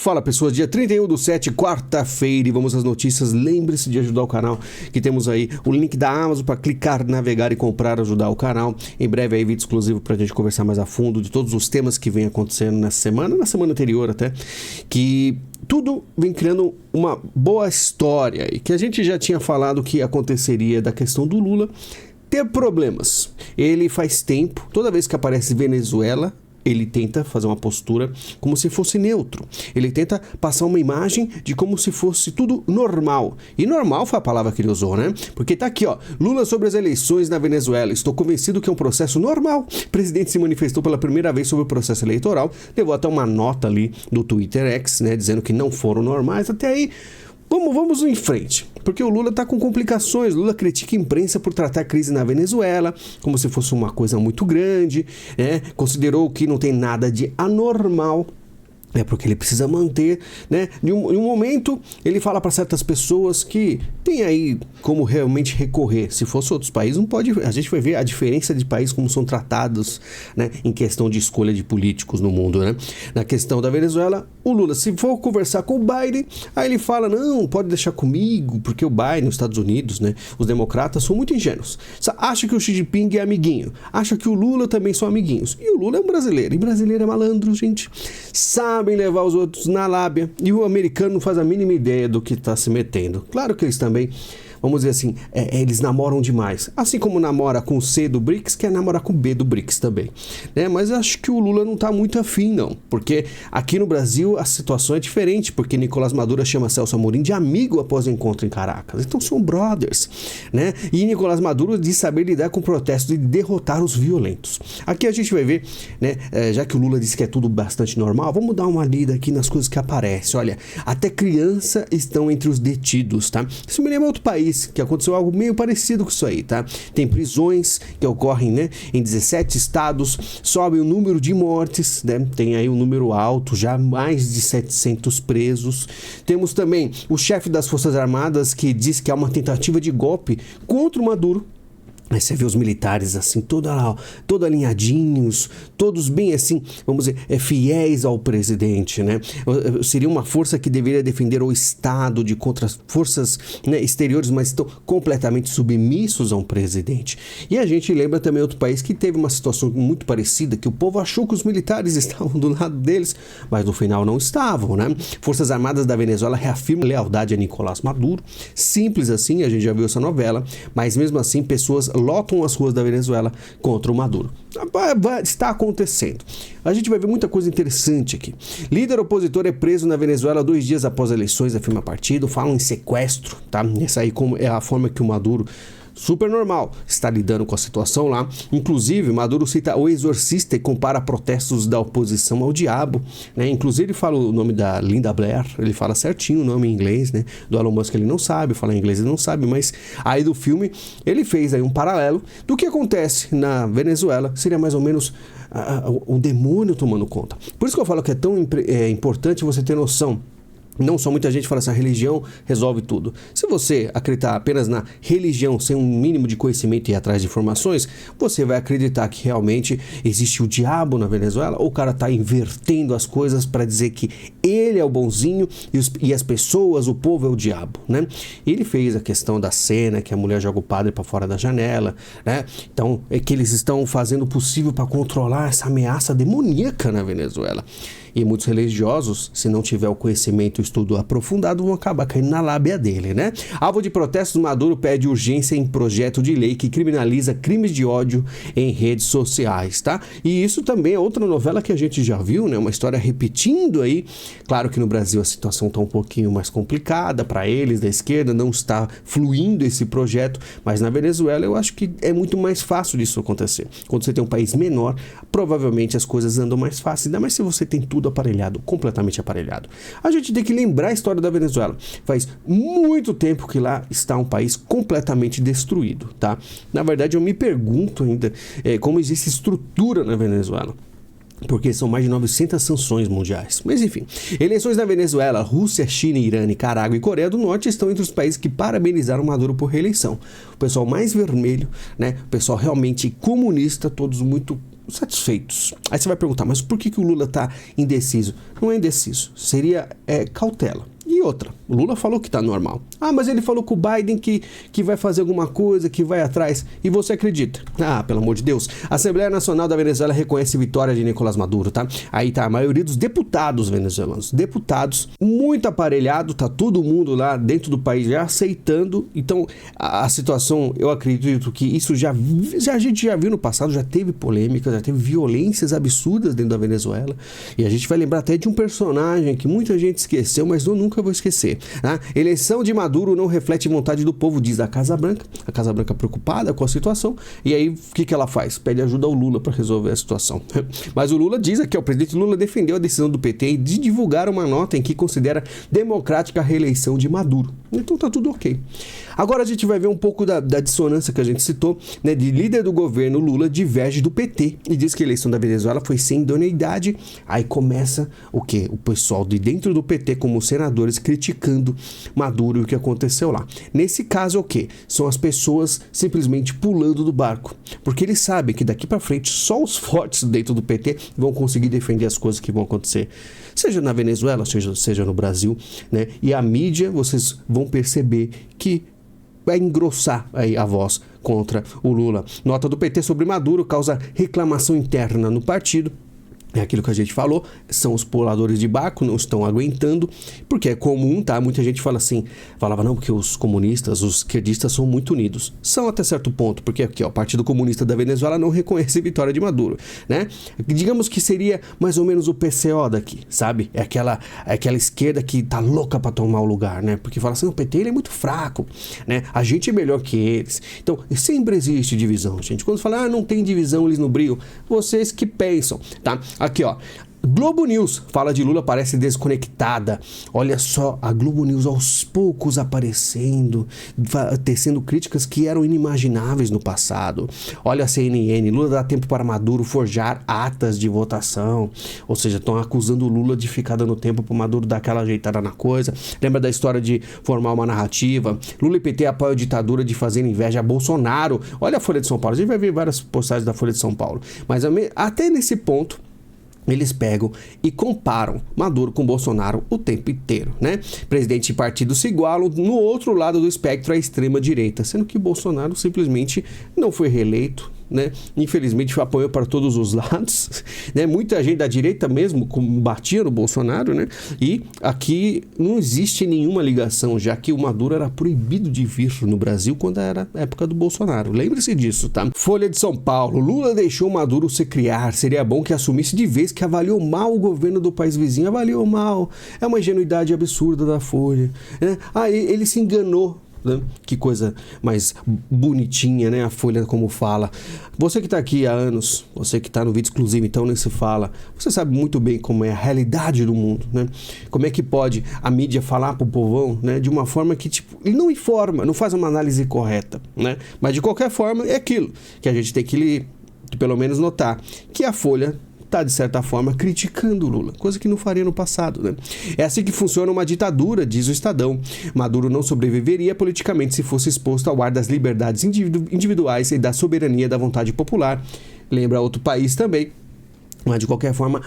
Fala pessoas, dia 31/7, quarta-feira, e vamos às notícias. Lembre-se de ajudar o canal, que temos aí o link da Amazon para clicar, navegar e comprar, ajudar o canal. Em breve aí vídeo exclusivo para a gente conversar mais a fundo de todos os temas que vem acontecendo na semana anterior até, que tudo vem criando uma boa história e que a gente já tinha falado que aconteceria da questão do Lula ter problemas. Ele faz tempo, toda vez que aparece Venezuela, ele tenta fazer uma postura como se fosse neutro. Ele tenta passar uma imagem de como se fosse tudo normal. E normal foi a palavra que ele usou, né? Porque tá aqui, ó. Lula sobre as eleições na Venezuela. Estou convencido que é um processo normal. O presidente se manifestou pela primeira vez sobre o processo eleitoral. Levou até uma nota ali do Twitter X, né? Dizendo que não foram normais. Até aí, vamos em frente. Porque o Lula está com complicações. Lula critica a imprensa por tratar a crise na Venezuela como se fosse uma coisa muito grande, né? Considerou que não tem nada de anormal. É porque ele precisa manter, né? Em um momento, ele fala para certas pessoas que tem aí como realmente recorrer. Se fosse outros países, não pode. A gente vai ver a diferença de países como são tratados, né? Em questão de escolha de políticos no mundo, né? Na questão da Venezuela, o Lula, se for conversar com o Biden, aí ele fala, não, pode deixar comigo, porque o Biden, os Estados Unidos, né? Os democratas são muito ingênuos. Acha que o Xi Jinping é amiguinho. Acha que o Lula também são amiguinhos. E o Lula é um brasileiro. E brasileiro é malandro, gente. Sabem levar os outros na lábia, e o americano não faz a mínima ideia do que está se metendo. Claro que eles também, vamos dizer assim, eles namoram demais. Assim como namora com o C do BRICS, quer namorar com o B do BRICS também. Né? Mas eu acho que o Lula não está muito afim, não. Porque aqui no Brasil a situação é diferente, porque Nicolás Maduro chama Celso Amorim de amigo após o encontro em Caracas. Então são brothers. Né? E Nicolás Maduro diz saber lidar com protestos e derrotar os violentos. Aqui a gente vai ver, né, já que o Lula disse que é tudo bastante normal, vamos dar uma lida aqui nas coisas que aparecem. Olha, até criança estão entre os detidos, tá? Isso me lembra outro país que aconteceu algo meio parecido com isso aí, tá? Tem prisões que ocorrem, né, em 17 estados, sobe o número de mortes, né? Tem aí um número alto, já mais de 700 presos. Temos também o chefe das Forças Armadas que diz que há uma tentativa de golpe contra o Maduro. Aí você vê os militares assim, todo alinhadinhos, todos bem assim, vamos dizer, fiéis ao presidente, né? Seria uma força que deveria defender o Estado de contra forças, né, exteriores, mas estão completamente submissos a um presidente. E a gente lembra também outro país que teve uma situação muito parecida, que o povo achou que os militares estavam do lado deles, mas no final não estavam, né? Forças Armadas da Venezuela reafirmam lealdade a Nicolás Maduro. Simples assim, a gente já viu essa novela, mas mesmo assim pessoas lotam as ruas da Venezuela contra o Maduro. Está acontecendo. A gente vai ver muita coisa interessante aqui. Líder opositor é preso na Venezuela 2 dias após eleições, afirma partido. Falam em sequestro, tá? Essa aí é a forma que o Maduro, super normal, está lidando com a situação lá. Inclusive, Maduro cita o Exorcista e compara protestos da oposição ao diabo, né? Inclusive, ele fala o nome da Linda Blair, ele fala certinho o nome em inglês, né? Do Elon Musk ele não sabe, falar inglês ele não sabe, mas aí do filme ele fez aí um paralelo do que acontece na Venezuela, seria mais ou menos o demônio tomando conta. Por isso que eu falo que é tão importante você ter noção. Não só muita gente fala assim, a religião resolve tudo. Se você acreditar apenas na religião sem um mínimo de conhecimento e ir atrás de informações, você vai acreditar que realmente existe o diabo na Venezuela, ou o cara está invertendo as coisas para dizer que ele é o bonzinho e as pessoas, o povo é o diabo, né? Ele fez a questão da cena, que a mulher joga o padre para fora da janela, né? Então, é que eles estão fazendo o possível para controlar essa ameaça demoníaca na Venezuela. E muitos religiosos, se não tiver o conhecimento e o estudo aprofundado, vão acabar caindo na lábia dele, né? Alvo de protestos, Maduro pede urgência em projeto de lei que criminaliza crimes de ódio em redes sociais, tá? E isso também é outra novela que a gente já viu, né? Uma história repetindo aí. Claro que no Brasil a situação está um pouquinho mais complicada para eles, da esquerda, não está fluindo esse projeto, mas na Venezuela eu acho que é muito mais fácil disso acontecer. Quando você tem um país menor, provavelmente as coisas andam mais fácil, ainda mais se você tem tudo aparelhado, completamente aparelhado. A gente tem que lembrar a história da Venezuela. Faz muito tempo que lá está um país completamente destruído, tá? Na verdade, eu me pergunto ainda como existe estrutura na Venezuela. Porque são mais de 900 sanções mundiais. Mas enfim, eleições na Venezuela, Rússia, China, Irã, Nicarágua e Coreia do Norte estão entre os países que parabenizaram Maduro por reeleição. O pessoal mais vermelho, né? O pessoal realmente comunista, todos muito satisfeitos. Aí você vai perguntar, mas por que o Lula está indeciso? Não é indeciso, seria cautela. E outra, o Lula falou que está normal. Ah, mas ele falou com o Biden que vai fazer alguma coisa, que vai atrás. E você acredita? Ah, pelo amor de Deus. A Assembleia Nacional da Venezuela reconhece vitória de Nicolás Maduro, tá? Aí tá a maioria dos deputados venezuelanos. Deputados, muito aparelhado, tá todo mundo lá dentro do país já aceitando. Então, a situação, eu acredito que isso a gente já viu no passado, já teve polêmica, já teve violências absurdas dentro da Venezuela. E a gente vai lembrar até de um personagem que muita gente esqueceu, mas eu nunca vou esquecer. Né? Eleição de Maduro não reflete vontade do povo, diz a Casa Branca. A Casa Branca preocupada com a situação. E aí, o que ela faz? Pede ajuda ao Lula para resolver a situação. Mas o Lula diz aqui, o presidente Lula defendeu a decisão do PT de divulgar uma nota em que considera democrática a reeleição de Maduro. Então tá tudo ok. Agora a gente vai ver um pouco da dissonância que a gente citou, né, de líder do governo Lula diverge do PT e diz que a eleição da Venezuela foi sem idoneidade. Aí começa o quê? O pessoal de dentro do PT, como senadores, criticando Maduro e o que aconteceu lá. Nesse caso é o quê? São as pessoas simplesmente pulando do barco, porque eles sabem que daqui para frente só os fortes dentro do PT vão conseguir defender as coisas que vão acontecer, seja na Venezuela, seja no Brasil, né? E a mídia, vocês vão perceber que vai engrossar aí a voz contra o Lula. Nota do PT sobre Maduro causa reclamação interna no partido. É aquilo que a gente falou, são os puladores de barco, não estão aguentando, porque é comum, tá? Muita gente falava não, porque os comunistas, os esquerdistas são muito unidos. São até certo ponto, porque aqui, ó, o Partido Comunista da Venezuela não reconhece a vitória de Maduro, né? Digamos que seria mais ou menos o PCO daqui, sabe? É aquela esquerda que tá louca pra tomar o lugar, né? Porque fala assim, o PT ele é muito fraco, né? A gente é melhor que eles. Então, sempre existe divisão, gente. Quando fala, não tem divisão, eles não brigam. Vocês que pensam, tá? Aqui, ó. Globo News fala de Lula, parece desconectada. Olha só, a Globo News aos poucos aparecendo, tecendo críticas que eram inimagináveis no passado. Olha a CNN, Lula dá tempo para Maduro forjar atas de votação. Ou seja, estão acusando o Lula de ficar dando tempo para Maduro dar aquela ajeitada na coisa. Lembra da história de formar uma narrativa? Lula e PT apoiam a ditadura de fazer inveja a Bolsonaro. Olha a Folha de São Paulo, a gente vai ver várias postagens da Folha de São Paulo. Mas até nesse ponto, eles pegam e comparam Maduro com Bolsonaro o tempo inteiro, né? Presidente e partido se igualam, no outro lado do espectro a extrema-direita, sendo que Bolsonaro simplesmente não foi reeleito, né? Infelizmente apoiou para todos os lados, né? Muita gente da direita mesmo batia no Bolsonaro, né? E aqui não existe nenhuma ligação, já que o Maduro era proibido de vir no Brasil quando era a época do Bolsonaro. Lembre-se disso, tá? Folha de São Paulo. Lula deixou Maduro se criar. Seria bom que assumisse de vez que avaliou mal o governo do país vizinho. Avaliou mal. É uma ingenuidade absurda da Folha, né? Ele se enganou. Que coisa mais bonitinha, né? A Folha como fala. Você que tá aqui há anos, você que tá no vídeo exclusivo, então nem se fala, você sabe muito bem como é a realidade do mundo, né? Como é que pode a mídia falar pro povão, né? De uma forma que, tipo, ele não informa, não faz uma análise correta, né? Mas de qualquer forma é aquilo que a gente tem que pelo menos notar, que a Folha está, de certa forma, criticando o Lula, coisa que não faria no passado, né? É assim que funciona uma ditadura, diz o Estadão. Maduro não sobreviveria politicamente se fosse exposto ao ar das liberdades individuais e da soberania da vontade popular. Lembra outro país também, mas de qualquer forma,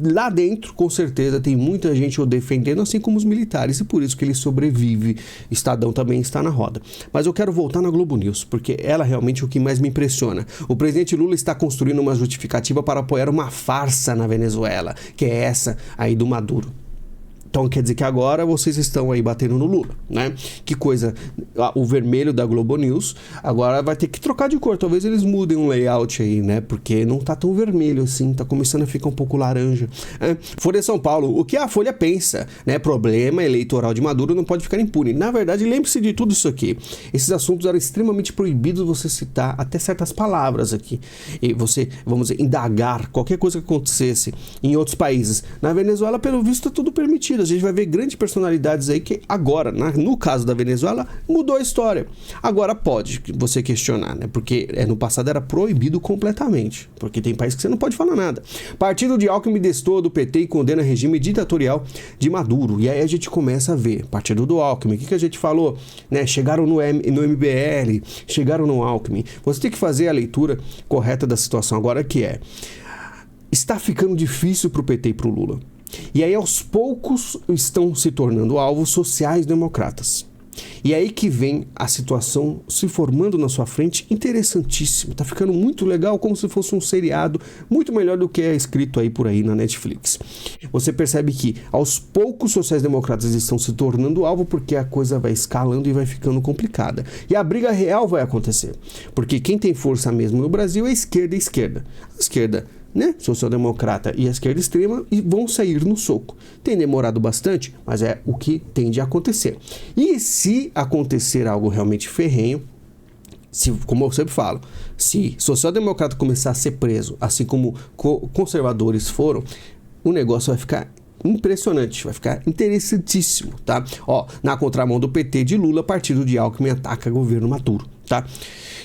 lá dentro, com certeza, tem muita gente o defendendo, assim como os militares, e por isso que ele sobrevive. Estadão também está na roda. Mas eu quero voltar na Globo News, porque ela realmente é o que mais me impressiona. O presidente Lula está construindo uma justificativa para apoiar uma farsa na Venezuela, que é essa aí do Maduro. Então quer dizer que agora vocês estão aí batendo no Lula, né? Que coisa, o vermelho da Globo News agora vai ter que trocar de cor, talvez eles mudem um layout aí, né? Porque não tá tão vermelho assim, tá começando a ficar um pouco laranja. Folha de São Paulo, o que a Folha pensa, né? Problema eleitoral de Maduro não pode ficar impune. Na verdade, lembre-se de tudo isso aqui. Esses assuntos eram extremamente proibidos você citar até certas palavras aqui. E você, vamos dizer, indagar qualquer coisa que acontecesse em outros países. Na Venezuela, pelo visto, é tudo permitido. Unidos, a gente vai ver grandes personalidades aí que agora, no caso da Venezuela, mudou a história. Agora pode você questionar, né? Porque no passado era proibido completamente, porque tem países que você não pode falar nada. Partido de Alckmin destoa do PT e condena regime ditatorial de Maduro. E aí a gente começa a ver, partido do Alckmin, o que a gente falou? Né? Chegaram no MBL, chegaram no Alckmin. Você tem que fazer a leitura correta da situação agora, que está ficando difícil para o PT e para o Lula. E aí aos poucos estão se tornando alvos sociais-democratas. E aí que vem a situação se formando na sua frente, interessantíssimo. Tá ficando muito legal, como se fosse um seriado, muito melhor do que é escrito aí por aí na Netflix. Você percebe que aos poucos sociais-democratas estão se tornando alvo porque a coisa vai escalando e vai ficando complicada. E a briga real vai acontecer. Porque quem tem força mesmo no Brasil é a esquerda e a esquerda. A esquerda, né, social-democrata e a esquerda extrema, e vão sair no soco. Tem demorado bastante, mas é o que tende a acontecer. E se acontecer algo realmente ferrenho, como eu sempre falo, se social-democrata começar a ser preso, assim como conservadores foram, o negócio vai ficar impressionante, vai ficar interessantíssimo, tá? Ó, na contramão do PT de Lula, partido de Alckmin ataca governo Maduro, tá?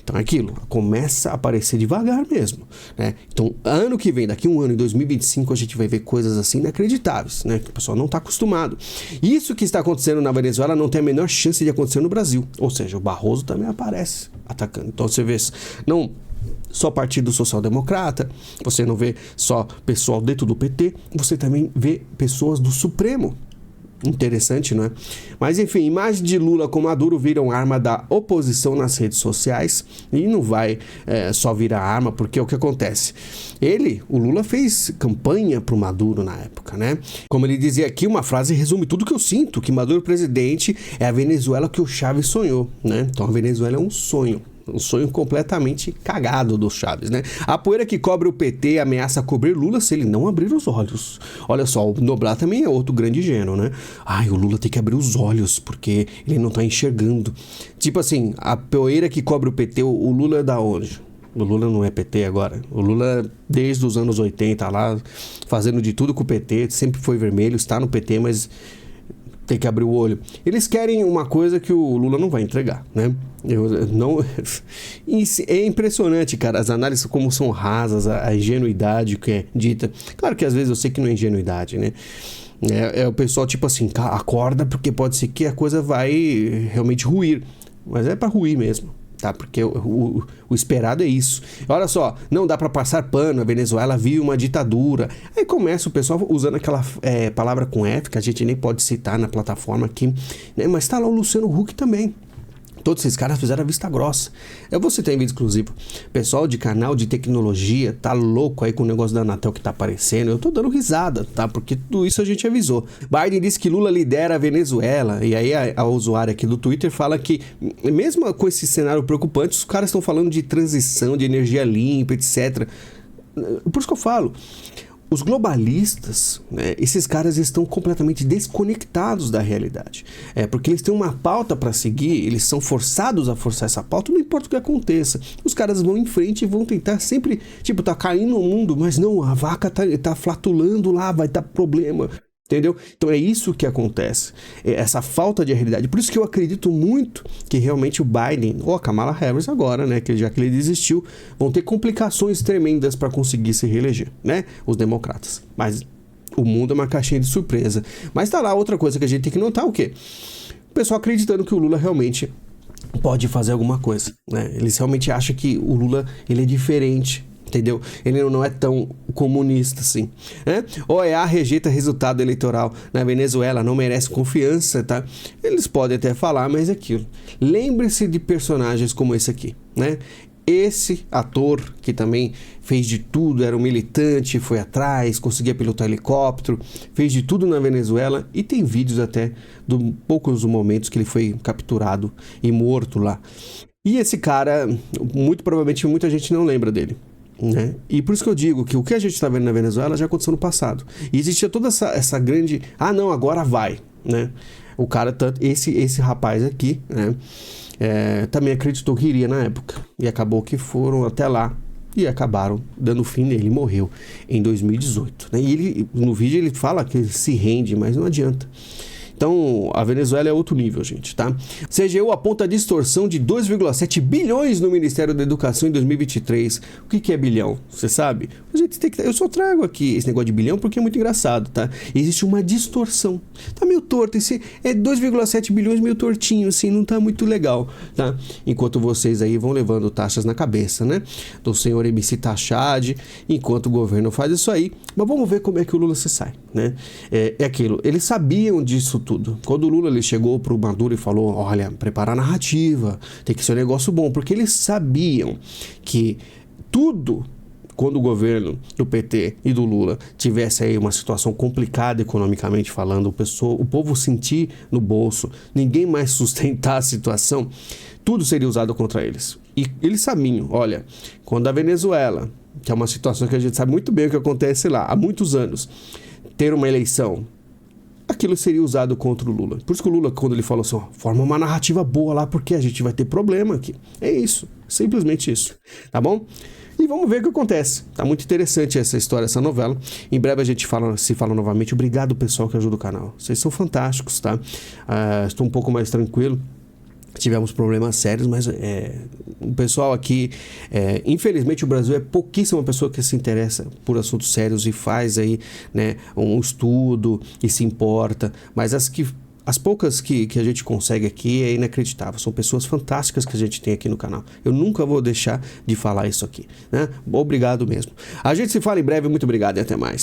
Então é aquilo, começa a aparecer devagar mesmo, né? Então, ano que vem, daqui um ano, em 2025, a gente vai ver coisas assim inacreditáveis, né? Que o pessoal não está acostumado. Isso que está acontecendo na Venezuela não tem a menor chance de acontecer no Brasil. Ou seja, o Barroso também aparece atacando. Então você vê, não só Partido Social Democrata, você não vê só pessoal dentro do PT, você também vê pessoas do Supremo. Interessante, não é? Mas enfim, imagem de Lula com Maduro viram arma da oposição nas redes sociais, e não vai só virar arma, porque é o que acontece. O Lula fez campanha pro Maduro na época, né? Como ele dizia aqui, uma frase resume tudo que eu sinto, que Maduro presidente é a Venezuela que o Chávez sonhou, né? Então a Venezuela é um sonho. Um sonho completamente cagado do Chávez, né? A poeira que cobre o PT ameaça cobrir Lula se ele não abrir os olhos. Olha só, o Noblar também é outro grande gênio, né? Ai, o Lula tem que abrir os olhos porque ele não tá enxergando. Tipo assim, a poeira que cobre o PT, o Lula é da onde? O Lula não é PT agora. O Lula, desde os anos 80 lá, fazendo de tudo com o PT, sempre foi vermelho, está no PT, mas tem que abrir o olho. Eles querem uma coisa que o Lula não vai entregar, né? É impressionante, cara, as análises como são rasas, a ingenuidade que é dita. Claro que às vezes eu sei que não é ingenuidade, né? É o pessoal tipo assim, acorda porque pode ser que a coisa vai realmente ruir. Mas é pra ruir mesmo. Tá? Porque o esperado é isso. Olha só, não dá para passar pano, a Venezuela vive uma ditadura. Aí começa o pessoal usando aquela palavra com F, que a gente nem pode citar na plataforma aqui, né? Mas tá lá o Luciano Huck também. Todos esses caras fizeram a vista grossa. Eu vou citar em vídeo exclusivo. Pessoal de canal de tecnologia tá louco aí com o negócio da Anatel que tá aparecendo. Eu tô dando risada, tá? Porque tudo isso a gente avisou. Biden disse que Lula lidera a Venezuela. E aí a usuária aqui do Twitter fala que, mesmo com esse cenário preocupante, os caras estão falando de transição, de energia limpa, etc. Por isso que eu falo. Os globalistas, né, esses caras estão completamente desconectados da realidade. Porque eles têm uma pauta para seguir, eles são forçados a forçar essa pauta, não importa o que aconteça. Os caras vão em frente e vão tentar sempre, tipo, tá caindo o mundo, mas não, a vaca tá flatulando lá, vai dar problema. Entendeu? Então é isso que acontece, essa falta de realidade. Por isso que eu acredito muito que realmente o Biden, ou a Kamala Harris agora, né, que já que ele desistiu, vão ter complicações tremendas para conseguir se reeleger, né, os democratas. Mas o mundo é uma caixinha de surpresa. Mas tá lá outra coisa que a gente tem que notar, o quê? O pessoal acreditando que o Lula realmente pode fazer alguma coisa, né? Eles realmente acham que o Lula, ele é diferente. Entendeu? Ele não é tão comunista assim, né? OEA rejeita resultado eleitoral na Venezuela, não merece confiança, tá? Eles podem até falar, mas é aquilo. Lembre-se de personagens como esse aqui, né? Esse ator que também fez de tudo, era um militante, foi atrás, conseguia pilotar helicóptero, fez de tudo na Venezuela e tem vídeos até de poucos momentos que ele foi capturado e morto lá. E esse cara, muito provavelmente muita gente não lembra dele. Né? E por isso que eu digo que o que a gente está vendo na Venezuela já aconteceu no passado. E existia toda essa grande... Ah, não, agora vai, né? O cara, esse rapaz aqui, né? Também acreditou que iria na época. E acabou que foram até lá e acabaram dando fim nele, morreu em 2018, né? E ele, no vídeo ele fala que ele se rende, mas não adianta. Então, a Venezuela é outro nível, gente, tá? CGU aponta distorção de 2,7 bilhões no Ministério da Educação em 2023. O que é bilhão? Você sabe? A gente tem que... Eu só trago aqui esse negócio de bilhão porque é muito engraçado, tá? Existe uma distorção. Tá meio torto. Esse é 2,7 bilhões meio tortinho, assim, não tá muito legal, tá? Enquanto vocês aí vão levando taxas na cabeça, né? Do senhor MC Tachad, enquanto o governo faz isso aí. Mas vamos ver como é que o Lula se sai, né? É aquilo. Eles sabiam disso tudo. Quando o Lula ele chegou pro Maduro e falou, olha, preparar a narrativa, tem que ser um negócio bom, porque eles sabiam que tudo, quando o governo do PT e do Lula tivesse aí uma situação complicada economicamente falando, o povo sentir no bolso, ninguém mais sustentar a situação, tudo seria usado contra eles. E eles sabiam, olha, quando a Venezuela, que é uma situação que a gente sabe muito bem o que acontece lá há muitos anos, ter uma eleição, aquilo seria usado contra o Lula. Por isso que o Lula, quando ele falou assim, ó, forma uma narrativa boa lá, porque a gente vai ter problema aqui. É isso, simplesmente isso, tá bom? E vamos ver o que acontece. Tá muito interessante essa história, essa novela. Em breve a gente se fala novamente. Obrigado, pessoal, que ajuda o canal. Vocês são fantásticos, tá? Estou um pouco mais tranquilo. Tivemos problemas sérios, mas o pessoal aqui, infelizmente o Brasil é pouquíssima pessoa que se interessa por assuntos sérios e faz aí, né, um estudo e se importa, mas as poucas que a gente consegue aqui é inacreditável, são pessoas fantásticas que a gente tem aqui no canal. Eu nunca vou deixar de falar isso aqui, né? Obrigado mesmo. A gente se fala em breve, muito obrigado e até mais.